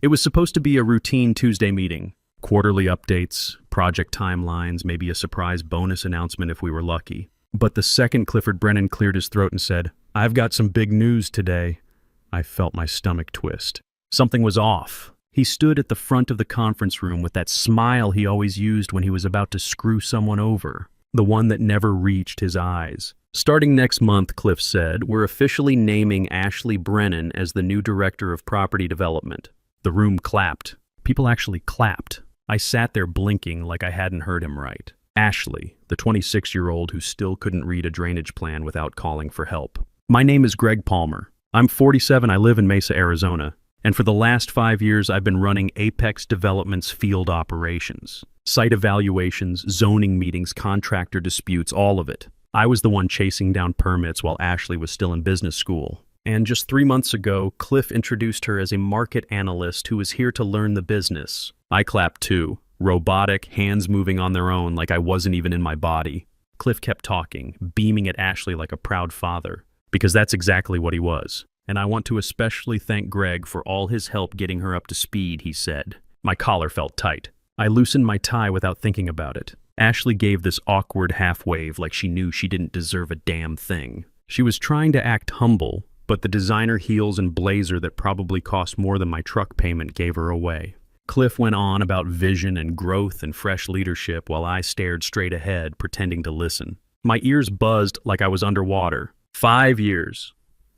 It was supposed to be a routine Tuesday meeting. Quarterly updates, project timelines, maybe a surprise bonus announcement if we were lucky. But the second Clifford Brennan cleared his throat and said, "I've got some big news today," I felt my stomach twist. Something was off. He stood at the front of the conference room with that smile he always used when he was about to screw someone over, the one that never reached his eyes. "Starting next month," Cliff said, "we're officially naming Ashley Brennan as the new director of property development." The room clapped. People actually clapped. I sat there blinking like I hadn't heard him right. Ashley, the 26-year-old who still couldn't read a drainage plan without calling for help. "My name is Greg Palmer. I'm 47, I live in Mesa, Arizona. And for the last 5 years, I've been running Apex Development's field operations. Site evaluations, zoning meetings, contractor disputes, all of it. I was the one chasing down permits while Ashley was still in business school. And just 3 months ago, Cliff introduced her as a market analyst who was here to learn the business. I clapped too. Robotic, hands moving on their own like I wasn't even in my body. Cliff kept talking, beaming at Ashley like a proud father, because that's exactly what he was. "And I want to especially thank Greg for all his help getting her up to speed," he said. My collar felt tight. I loosened my tie without thinking about it. Ashley gave this awkward half-wave like she knew she didn't deserve a damn thing. She was trying to act humble, but the designer heels and blazer that probably cost more than my truck payment gave her away. Cliff went on about vision and growth and fresh leadership while I stared straight ahead, pretending to listen. My ears buzzed like I was underwater. 5 years.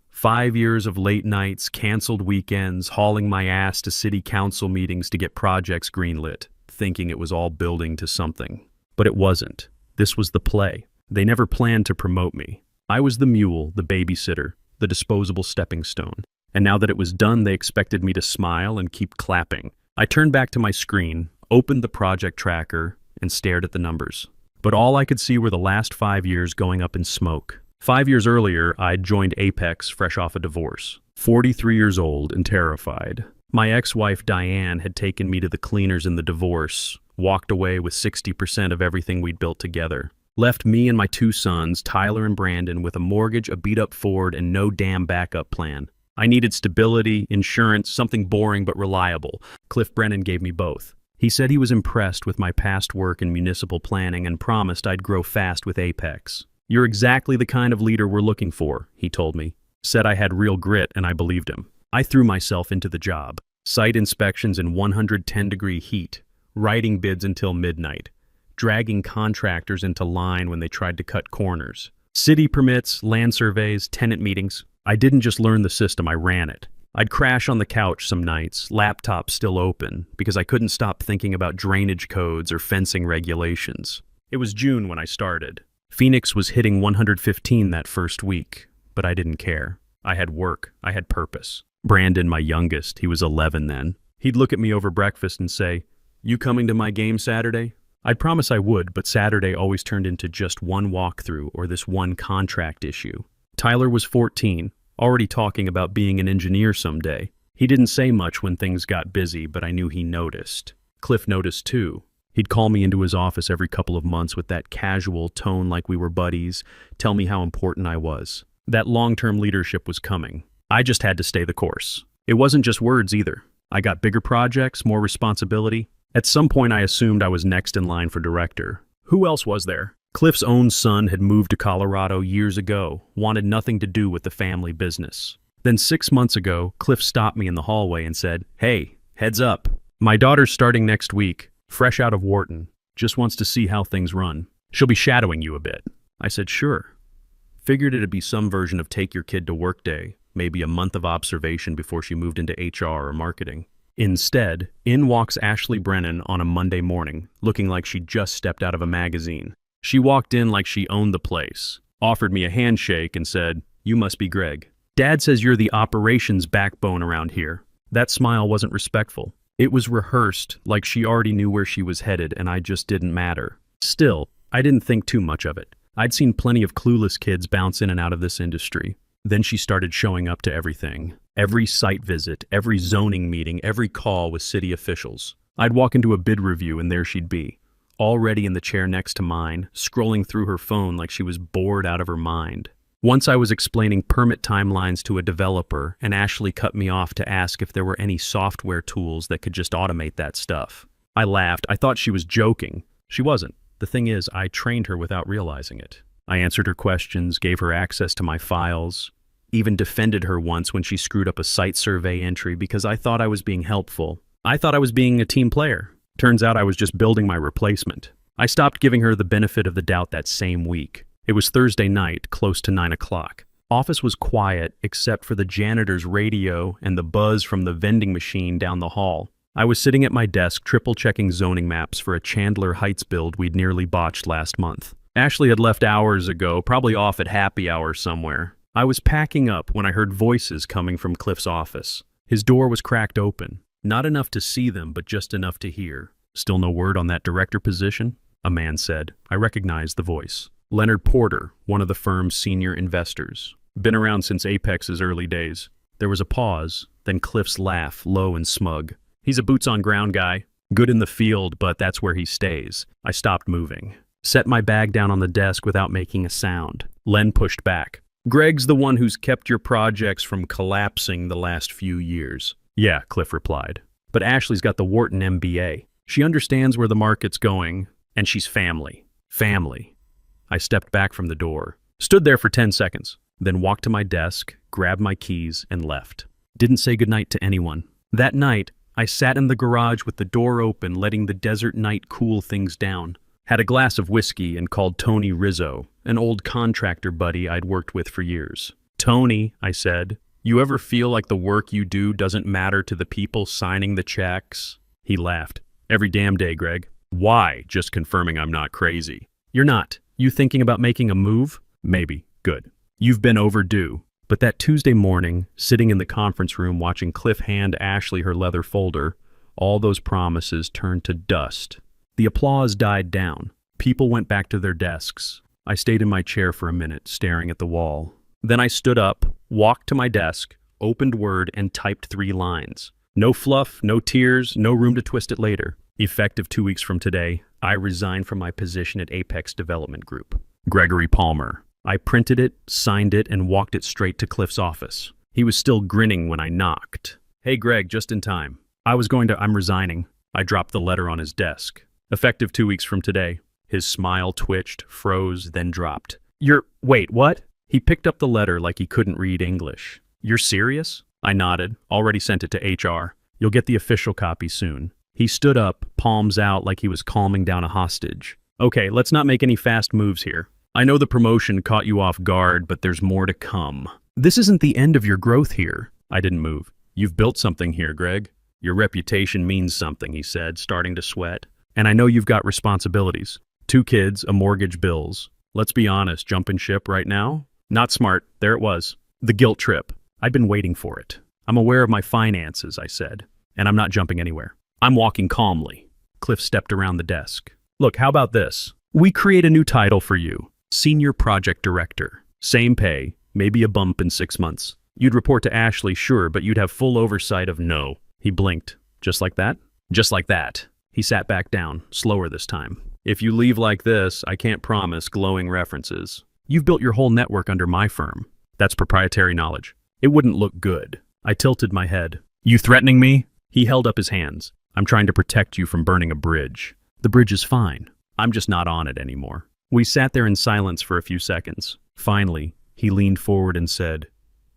5 years of late nights, canceled weekends, hauling my ass to city council meetings to get projects greenlit, thinking it was all building to something. But it wasn't. This was the play. They never planned to promote me. I was the mule, the babysitter, the disposable stepping stone. And now that it was done, they expected me to smile and keep clapping. I turned back to my screen, opened the project tracker, and stared at the numbers. But all I could see were the last 5 years going up in smoke. 5 years earlier, I'd joined Apex fresh off a divorce. 43 years old and terrified. My ex-wife Diane had taken me to the cleaners in the divorce, walked away with 60% of everything we'd built together. Left me and my 2 sons, Tyler and Brandon, with a mortgage, a beat-up Ford, and no damn backup plan. I needed stability, insurance, something boring but reliable. Cliff Brennan gave me both. He said he was impressed with my past work in municipal planning and promised I'd grow fast with Apex. "You're exactly the kind of leader we're looking for," he told me. Said I had real grit, and I believed him. I threw myself into the job. Site inspections in 110-degree heat, writing bids until midnight, dragging contractors into line when they tried to cut corners. City permits, land surveys, tenant meetings. I didn't just learn the system, I ran it. I'd crash on the couch some nights, laptop still open, because I couldn't stop thinking about drainage codes or fencing regulations. It was June when I started. Phoenix was hitting 115 that first week, but I didn't care. I had work, I had purpose. Brandon, my youngest, he was 11 then. He'd look at me over breakfast and say, "You coming to my game Saturday?" I'd promise I would, but Saturday always turned into just one walkthrough or this one contract issue. Tyler was 14, already talking about being an engineer someday. He didn't say much when things got busy, but I knew he noticed. Cliff noticed too. He'd call me into his office every couple of months with that casual tone like we were buddies, tell me how important I was. That long-term leadership was coming. I just had to stay the course. It wasn't just words either. I got bigger projects, more responsibility. At some point I assumed I was next in line for director. Who else was there? Cliff's own son had moved to Colorado years ago, wanted nothing to do with the family business. Then 6 months ago, Cliff stopped me in the hallway and said, "Hey, heads up. My daughter's starting next week, fresh out of Wharton. Just wants to see how things run. She'll be shadowing you a bit." I said, "Sure." Figured it'd be some version of take your kid to work day, maybe a month of observation before she moved into HR or marketing. Instead, in walks Ashley Brennan on a Monday morning, looking like she'd just stepped out of a magazine. She walked in like she owned the place, offered me a handshake and said, "You must be Greg. Dad says you're the operations backbone around here." That smile wasn't respectful. It was rehearsed, like she already knew where she was headed and I just didn't matter. Still, I didn't think too much of it. I'd seen plenty of clueless kids bounce in and out of this industry. Then she started showing up to everything. Every site visit, every zoning meeting, every call with city officials. I'd walk into a bid review and there she'd be, already in the chair next to mine, scrolling through her phone like she was bored out of her mind. Once I was explaining permit timelines to a developer, and Ashley cut me off to ask if there were any software tools that could just automate that stuff. I laughed. I thought she was joking. She wasn't. The thing is, I trained her without realizing it. I answered her questions, gave her access to my files, even defended her once when she screwed up a site survey entry because I thought I was being helpful. I thought I was being a team player. Turns out I was just building my replacement. I stopped giving her the benefit of the doubt that same week. It was Thursday night, close to 9 o'clock. Office was quiet except for the janitor's radio and the buzz from the vending machine down the hall. I was sitting at my desk triple-checking zoning maps for a Chandler Heights build we'd nearly botched last month. Ashley had left hours ago, probably off at happy hour somewhere. I was packing up when I heard voices coming from Cliff's office. His door was cracked open. Not enough to see them, but just enough to hear. "Still no word on that director position?" a man said. I recognized the voice. Leonard Porter, one of the firm's senior investors. Been around since Apex's early days. There was a pause, then Cliff's laugh, low and smug. "He's a boots-on-ground guy. Good in the field, but that's where he stays." I stopped moving. Set my bag down on the desk without making a sound. Len pushed back. "Greg's the one who's kept your projects from collapsing the last few years." "Yeah," Cliff replied. "But Ashley's got the Wharton MBA. She understands where the market's going, and she's family." Family. I stepped back from the door, stood there for 10 seconds, then walked to my desk, grabbed my keys, and left. Didn't say goodnight to anyone. That night, I sat in the garage with the door open, letting the desert night cool things down. Had a glass of whiskey and called Tony Rizzo, an old contractor buddy I'd worked with for years. "Tony," I said, "you ever feel like the work you do doesn't matter to the people signing the checks?" He laughed. "Every damn day, Greg." "Why?" "Just confirming I'm not crazy." "You're not. You thinking about making a move?" "Maybe." "Good. You've been overdue." But that Tuesday morning, sitting in the conference room watching Cliff hand Ashley her leather folder, all those promises turned to dust. The applause died down. People went back to their desks. I stayed in my chair for a minute, staring at the wall. Then I stood up, walked to my desk, opened Word, and typed 3 lines. No fluff, no tears, no room to twist it later. Effective 2 weeks from today, I resigned from my position at Apex Development Group. Gregory Palmer. I printed it, signed it, and walked it straight to Cliff's office. He was still grinning when I knocked. "Hey, Greg, just in time. I'm resigning." I dropped the letter on his desk. Effective 2 weeks from today. His smile twitched, froze, then dropped. Wait, what?" He picked up the letter like he couldn't read English. "You're serious?" I nodded. "Already sent it to HR. You'll get the official copy soon." He stood up, palms out like he was calming down a hostage. "Okay, let's not make any fast moves here. I know the promotion caught you off guard, but there's more to come. This isn't the end of your growth here." I didn't move. "You've built something here, Greg. Your reputation means something," he said, starting to sweat. "And I know you've got responsibilities. 2 kids, a mortgage, bills. Let's be honest, jumping ship right now? Not smart." There it was. The guilt trip. I'd been waiting for it. "I'm aware of my finances," I said, "and I'm not jumping anywhere. I'm walking calmly." Cliff stepped around the desk. "Look, how about this? We create a new title for you. Senior Project Director. Same pay, maybe a bump in 6 months. You'd report to Ashley, sure, but you'd have full oversight of no." He blinked. "Just like that?" "Just like that." He sat back down, slower this time. "If you leave like this, I can't promise glowing references. You've built your whole network under my firm. That's proprietary knowledge. It wouldn't look good." I tilted my head. "You threatening me?" He held up his hands. "I'm trying to protect you from burning a bridge. The bridge is fine. I'm just not on it anymore." We sat there in silence for a few seconds. Finally, he leaned forward and said,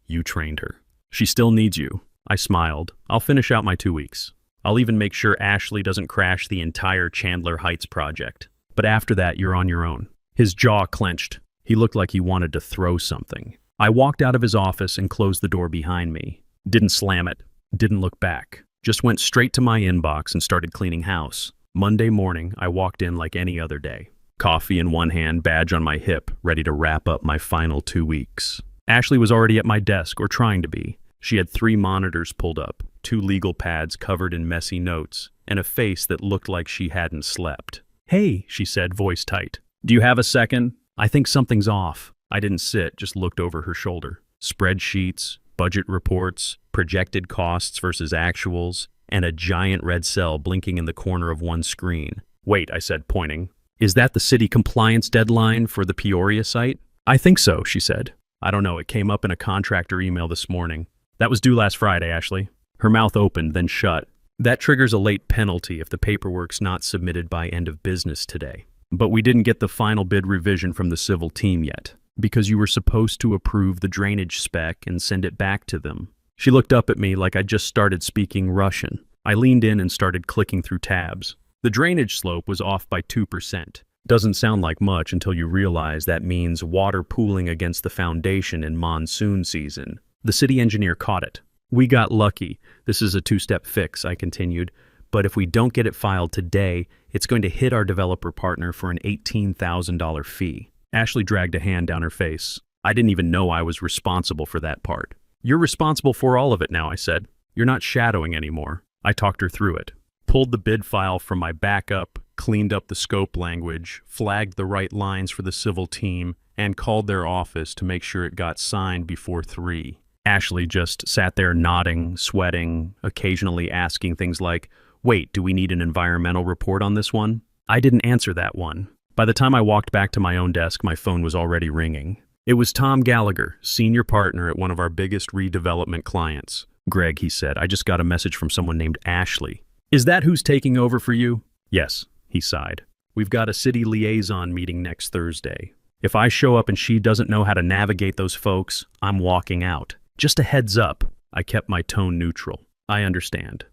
"You trained her. She still needs you." I smiled. "I'll finish out my 2 weeks. I'll even make sure Ashley doesn't crash the entire Chandler Heights project. But after that, you're on your own." His jaw clenched. He looked like he wanted to throw something. I walked out of his office and closed the door behind me. Didn't slam it. Didn't look back. Just went straight to my inbox and started cleaning house. Monday morning, I walked in like any other day. Coffee in one hand, badge on my hip, ready to wrap up my final 2 weeks. Ashley was already at my desk, or trying to be. She had 3 monitors pulled up, 2 legal pads covered in messy notes, and a face that looked like she hadn't slept. "Hey," she said, voice tight. "Do you have a second? I think something's off." I didn't sit, just looked over her shoulder. Spreadsheets, budget reports, projected costs versus actuals, and a giant red cell blinking in the corner of one screen. "Wait," I said, pointing. "Is that the city compliance deadline for the Peoria site?" "I think so," she said. I don't know, it came up in a contractor email this morning. That was due last Friday, Ashley. Her mouth opened, then shut. That triggers a late penalty if the paperwork's not submitted by end of business today. But we didn't get the final bid revision from the civil team yet, because you were supposed to approve the drainage spec and send it back to them. She looked up at me like I just started speaking Russian. I leaned in and started clicking through tabs. The drainage slope was off by 2%. Doesn't sound like much until you realize that means water pooling against the foundation in monsoon season. The city engineer caught it. We got lucky. This is a two-step fix, I continued. But if we don't get it filed today, it's going to hit our developer partner for an $18,000 fee. Ashley dragged a hand down her face. I didn't even know I was responsible for that part. You're responsible for all of it now, I said. You're not shadowing anymore. I talked her through it. Pulled the bid file from my backup, cleaned up the scope language, flagged the right lines for the civil team, and called their office to make sure it got signed before 3. Ashley just sat there nodding, sweating, occasionally asking things like, "Wait, do we need an environmental report on this one?" I didn't answer that one. By the time I walked back to my own desk, my phone was already ringing. It was Tom Gallagher, senior partner at one of our biggest redevelopment clients. "Greg," he said, "I just got a message from someone named Ashley." "Is that who's taking over for you?" "Yes," he sighed. "We've got a city liaison meeting next Thursday. If I show up and she doesn't know how to navigate those folks, I'm walking out. Just a heads up." I kept my tone neutral. "I understand."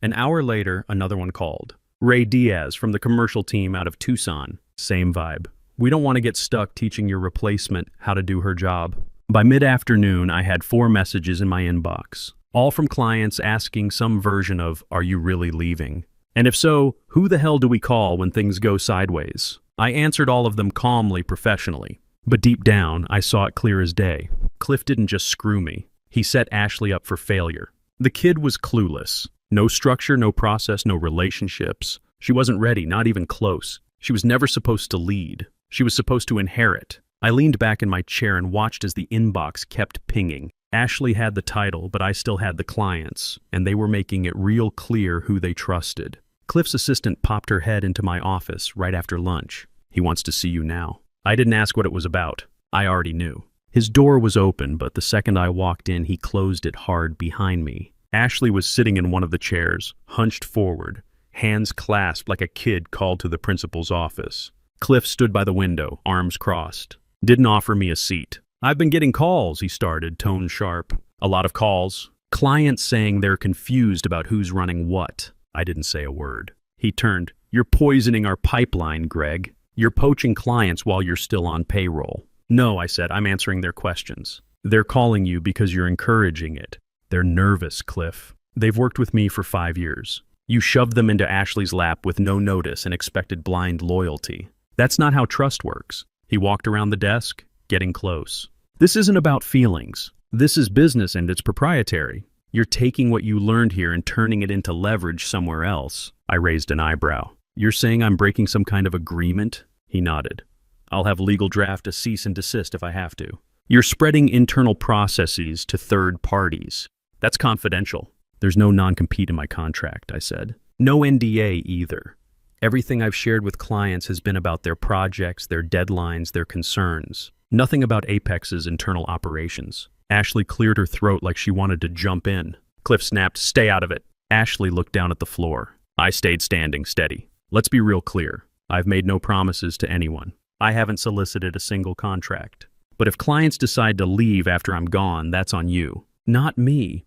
An hour later, another one called. Ray Diaz from the commercial team out of Tucson. Same vibe. "We don't want to get stuck teaching your replacement how to do her job." By mid-afternoon, I had 4 messages in my inbox, all from clients asking some version of, "Are you really leaving? And if so, who the hell do we call when things go sideways?" I answered all of them calmly, professionally. But deep down, I saw it clear as day. Cliff didn't just screw me. He set Ashley up for failure. The kid was clueless. No structure, no process, no relationships. She wasn't ready, not even close. She was never supposed to lead. She was supposed to inherit. I leaned back in my chair and watched as the inbox kept pinging. Ashley had the title, but I still had the clients, and they were making it real clear who they trusted. Cliff's assistant popped her head into my office right after lunch. "He wants to see you now." I didn't ask what it was about. I already knew. His door was open, but the second I walked in, he closed it hard behind me. Ashley was sitting in one of the chairs, hunched forward, hands clasped like a kid called to the principal's office. Cliff stood by the window, arms crossed. Didn't offer me a seat. "I've been getting calls," he started, tone sharp. "A lot of calls. Clients saying they're confused about who's running what." I didn't say a word. He turned. "You're poisoning our pipeline, Greg. You're poaching clients while you're still on payroll." "No," I said, "I'm answering their questions. They're calling you because you're encouraging it." "They're nervous, Cliff. They've worked with me for 5 years. You shoved them into Ashley's lap with no notice and expected blind loyalty. That's not how trust works." He walked around the desk, getting close. "This isn't about feelings. This is business and it's proprietary. You're taking what you learned here and turning it into leverage somewhere else." I raised an eyebrow. "You're saying I'm breaking some kind of agreement?" He nodded. "I'll have legal draft a cease and desist if I have to." "You're spreading internal processes to third parties. That's confidential." "There's no non-compete in my contract," I said. "No NDA either. Everything I've shared with clients has been about their projects, their deadlines, their concerns. Nothing about Apex's internal operations." Ashley cleared her throat like she wanted to jump in. Cliff snapped, "Stay out of it." Ashley looked down at the floor. I stayed standing, steady. "Let's be real clear. I've made no promises to anyone. I haven't solicited a single contract. But if clients decide to leave after I'm gone, that's on you, not me."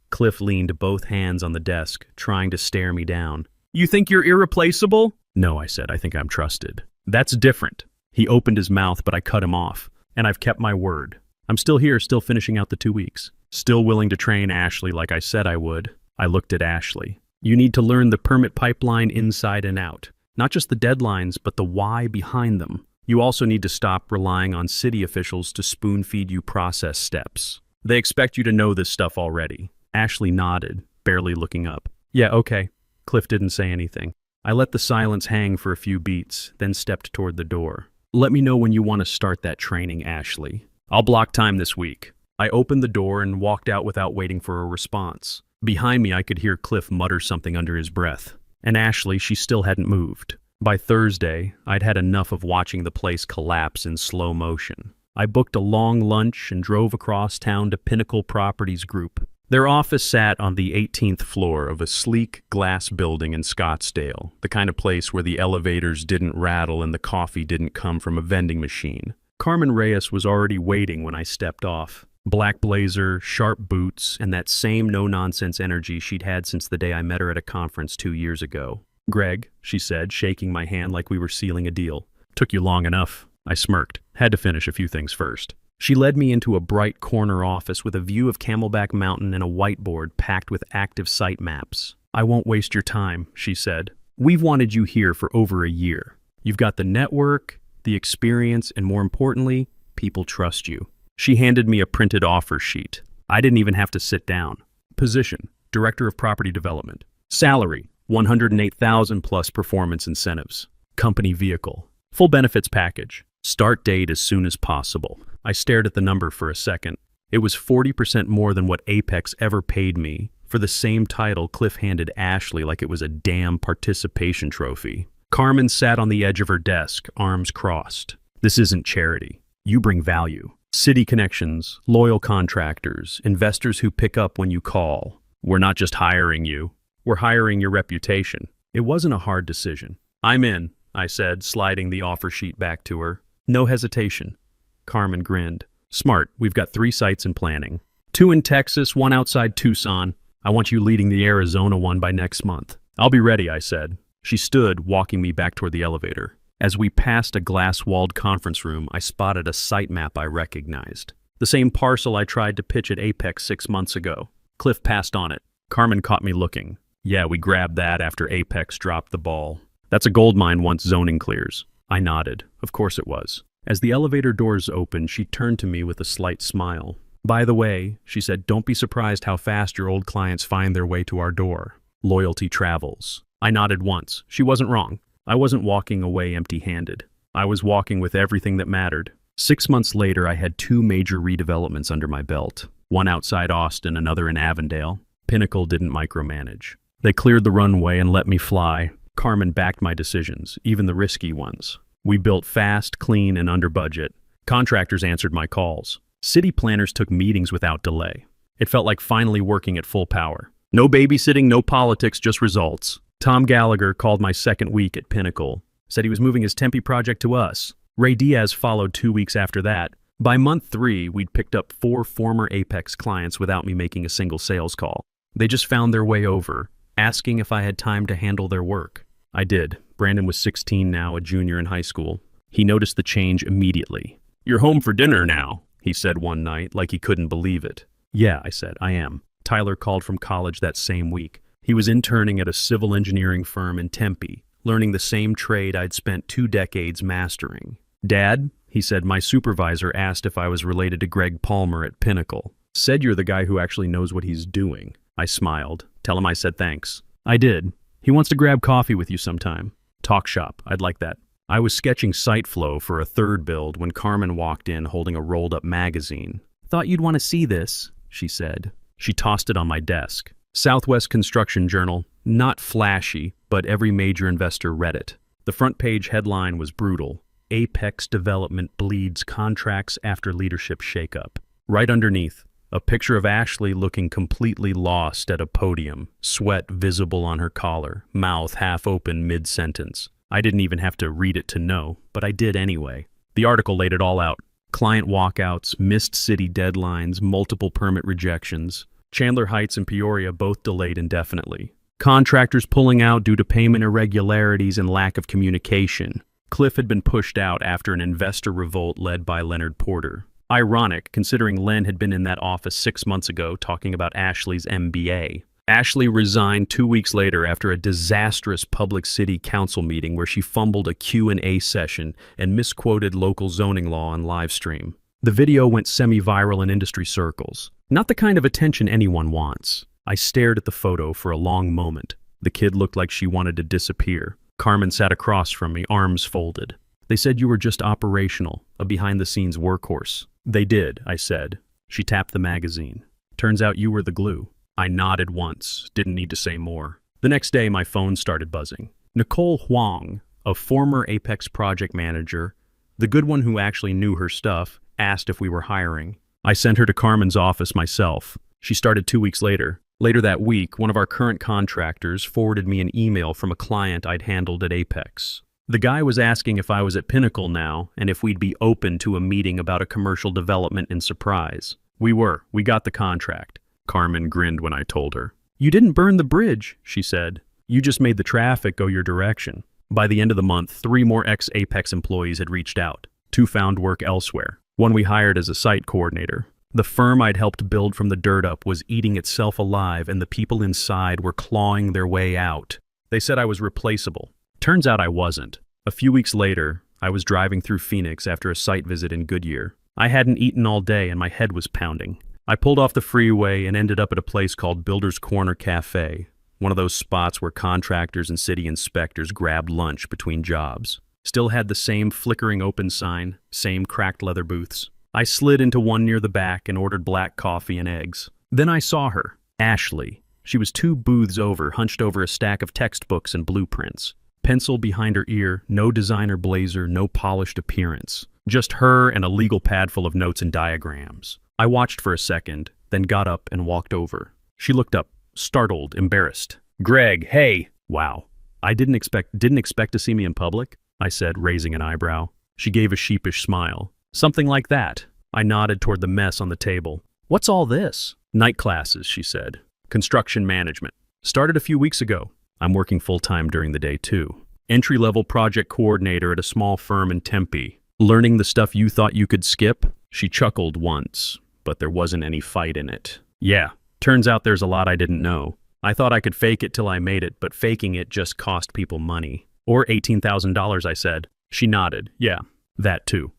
Cliff leaned both hands on the desk, trying to stare me down. "You think you're irreplaceable?" "No," I said, "I think I'm trusted." "That's different." He opened his mouth, but I cut him off. "And I've kept my word. I'm still here, still finishing out the 2 weeks. Still willing to train Ashley like I said I would." I looked at Ashley. "You need to learn the permit pipeline inside and out. Not just the deadlines, but the why behind them. You also need to stop relying on city officials to spoon-feed you process steps. They expect you to know this stuff already." Ashley nodded, barely looking up. "Yeah, okay." Cliff didn't say anything. I let the silence hang for a few beats, then stepped toward the door. "Let me know when you want to start that training, Ashley. I'll block time this week." I opened the door and walked out without waiting for a response. Behind me, I could hear Cliff mutter something under his breath. And Ashley, she still hadn't moved. By Thursday, I'd had enough of watching the place collapse in slow motion. I booked a long lunch and drove across town to Pinnacle Properties Group. Their office sat on the 18th floor of a sleek glass building in Scottsdale, the kind of place where the elevators didn't rattle and the coffee didn't come from a vending machine. Carmen Reyes was already waiting when I stepped off. Black blazer, sharp boots, and that same no-nonsense energy she'd had since the day I met her at a conference 2 years ago. "Greg," she said, shaking my hand like we were sealing a deal. "Took you long enough." I smirked. Had to finish a few things first. She led me into a bright corner office with a view of Camelback Mountain and a whiteboard packed with active site maps. "I won't waste your time," she said. "We've wanted you here for over a year. You've got the network, the experience, and more importantly, people trust you." She handed me a printed offer sheet. I didn't even have to sit down. Position: Director of Property Development. Salary: $108,000 plus performance incentives. Company vehicle. Full benefits package. Start date as soon as possible. I stared at the number for a second. It was 40% more than what Apex ever paid me. For the same title, Cliff handed Ashley like it was a damn participation trophy. Carmen sat on the edge of her desk, arms crossed. "This isn't charity. You bring value. City connections, loyal contractors, investors who pick up when you call. We're not just hiring you. We're hiring your reputation." It wasn't a hard decision. "I'm in," I said, sliding the offer sheet back to her. No hesitation. Carmen grinned. "Smart. We've got 3 sites in planning. 2 in Texas, 1 outside Tucson. I want you leading the Arizona one by next month." "I'll be ready," I said. She stood, walking me back toward the elevator. As we passed a glass-walled conference room, I spotted a site map I recognized. The same parcel I tried to pitch at Apex 6 months ago. Cliff passed on it. Carmen caught me looking. "Yeah, we grabbed that after Apex dropped the ball. That's a gold mine once zoning clears." I nodded. Of course it was. As the elevator doors opened, she turned to me with a slight smile. "By the way," she said, "don't be surprised how fast your old clients find their way to our door. Loyalty travels." I nodded once. She wasn't wrong. I wasn't walking away empty-handed. I was walking with everything that mattered. 6 months later, I had 2 major redevelopments under my belt. One outside Austin, another in Avondale. Pinnacle didn't micromanage. They cleared the runway and let me fly. Carmen backed my decisions, even the risky ones. We built fast, clean, and under budget. Contractors answered my calls. City planners took meetings without delay. It felt like finally working at full power. No babysitting, no politics, just results. Tom Gallagher called my second week at Pinnacle, said he was moving his Tempe project to us. Ray Diaz followed 2 weeks after that. By month 3, we'd picked up 4 former Apex clients without me making a single sales call. They just found their way over, asking if I had time to handle their work. I did. Brandon was 16 now, a junior in high school. He noticed the change immediately. "You're home for dinner now," he said one night, like he couldn't believe it. "Yeah," I said, "I am." Tyler called from college that same week. He was interning at a civil engineering firm in Tempe, learning the same trade I'd spent 2 decades mastering. "Dad," he said, "my supervisor asked if I was related to Greg Palmer at Pinnacle. Said you're the guy who actually knows what he's doing." I smiled. "Tell him I said thanks." I did. "He wants to grab coffee with you sometime." "Talk shop. I'd like that." I was sketching site flow for a 3rd build when Carmen walked in holding a rolled-up magazine. "Thought you'd want to see this," she said. She tossed it on my desk. Southwest Construction Journal. Not flashy, but every major investor read it. The front page headline was brutal. "Apex Development bleeds contracts after leadership shakeup." Right underneath, a picture of Ashley looking completely lost at a podium, sweat visible on her collar, mouth half open mid-sentence. I didn't even have to read it to know, but I did anyway. The article laid it all out. Client walkouts, missed city deadlines, multiple permit rejections. Chandler Heights and Peoria both delayed indefinitely. Contractors pulling out due to payment irregularities and lack of communication. Cliff had been pushed out after an investor revolt led by Leonard Porter. Ironic, considering Len had been in that office 6 months ago talking about Ashley's MBA. Ashley resigned 2 weeks later after a disastrous public city council meeting where she fumbled a Q&A session and misquoted local zoning law on live stream. The video went semi-viral in industry circles. Not the kind of attention anyone wants. I stared at the photo for a long moment. The kid looked like she wanted to disappear. Carmen sat across from me, arms folded. "They said you were just operational, a behind-the-scenes workhorse." "They did," I said. She tapped the magazine. "Turns out you were the glue." I nodded once, didn't need to say more. The next day, my phone started buzzing. Nicole Huang, a former Apex project manager, the good one who actually knew her stuff, asked if we were hiring. I sent her to Carmen's office myself. She started 2 weeks later. Later that week, one of our current contractors forwarded me an email from a client I'd handled at Apex. The guy was asking if I was at Pinnacle now and if we'd be open to a meeting about a commercial development in Surprise. We were. We got the contract. Carmen grinned when I told her. You didn't burn the bridge, she said. You just made the traffic go your direction. By the end of the month, 3 more ex-Apex employees had reached out. 2 found work elsewhere. 1 we hired as a site coordinator. The firm I'd helped build from the dirt up was eating itself alive, and the people inside were clawing their way out. They said I was replaceable. Turns out I wasn't. A few weeks later, I was driving through Phoenix after a site visit in Goodyear. I hadn't eaten all day and my head was pounding. I pulled off the freeway and ended up at a place called Builder's Corner Cafe, one of those spots where contractors and city inspectors grabbed lunch between jobs. Still had the same flickering open sign, same cracked leather booths. I slid into one near the back and ordered black coffee and eggs. Then I saw her, Ashley. She was 2 booths over, hunched over a stack of textbooks and blueprints. Pencil behind her ear, no designer blazer, no polished appearance. Just her and a legal pad full of notes and diagrams. I watched for a second, then got up and walked over. She looked up, startled, embarrassed. Greg, hey! Wow. I didn't expect to see me in public, I said, raising an eyebrow. She gave a sheepish smile. Something like that. I nodded toward the mess on the table. What's all this? Night classes, she said. Construction management. Started a few weeks ago. I'm working full-time during the day, too. Entry-level project coordinator at a small firm in Tempe. Learning the stuff you thought you could skip? She chuckled once, but there wasn't any fight in it. Yeah, turns out there's a lot I didn't know. I thought I could fake it till I made it, but faking it just cost people money. Or $18,000, I said. She nodded. Yeah, that too.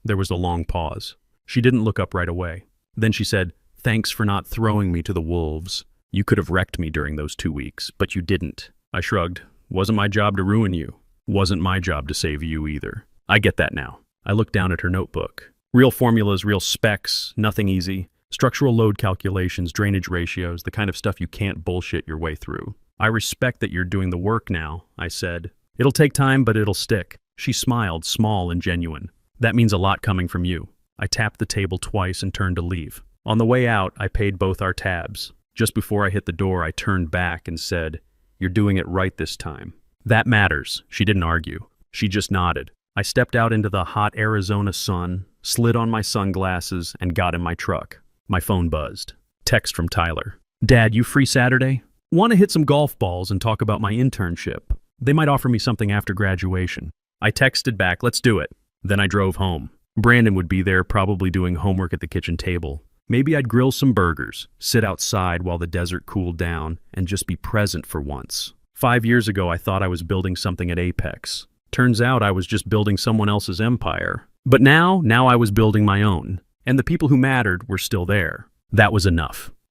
There was a long pause. She didn't look up right away. Then she said, Thanks for not throwing me to the wolves. You could have wrecked me during those 2 weeks, but you didn't. I shrugged. Wasn't my job to ruin you. Wasn't my job to save you either. I get that now. I looked down at her notebook. Real formulas, real specs, nothing easy. Structural load calculations, drainage ratios, the kind of stuff you can't bullshit your way through. I respect that you're doing the work now, I said. It'll take time, but it'll stick. She smiled, small and genuine. That means a lot coming from you. I tapped the table twice and turned to leave. On the way out, I paid both our tabs. Just before I hit the door, I turned back and said, You're doing it right this time. That matters. She didn't argue. She just nodded. I stepped out into the hot Arizona sun, slid on my sunglasses, and got in my truck. My phone buzzed. Text from Tyler. Dad, you free Saturday? Want to hit some golf balls and talk about my internship. They might offer me something after graduation. I texted back, Let's do it. Then I drove home. Brandon would be there, probably doing homework at the kitchen table. Maybe I'd grill some burgers, sit outside while the desert cooled down, and just be present for once. 5 years ago, I thought I was building something at Apex. Turns out I was just building someone else's empire. But now I was building my own. And the people who mattered were still there. That was enough.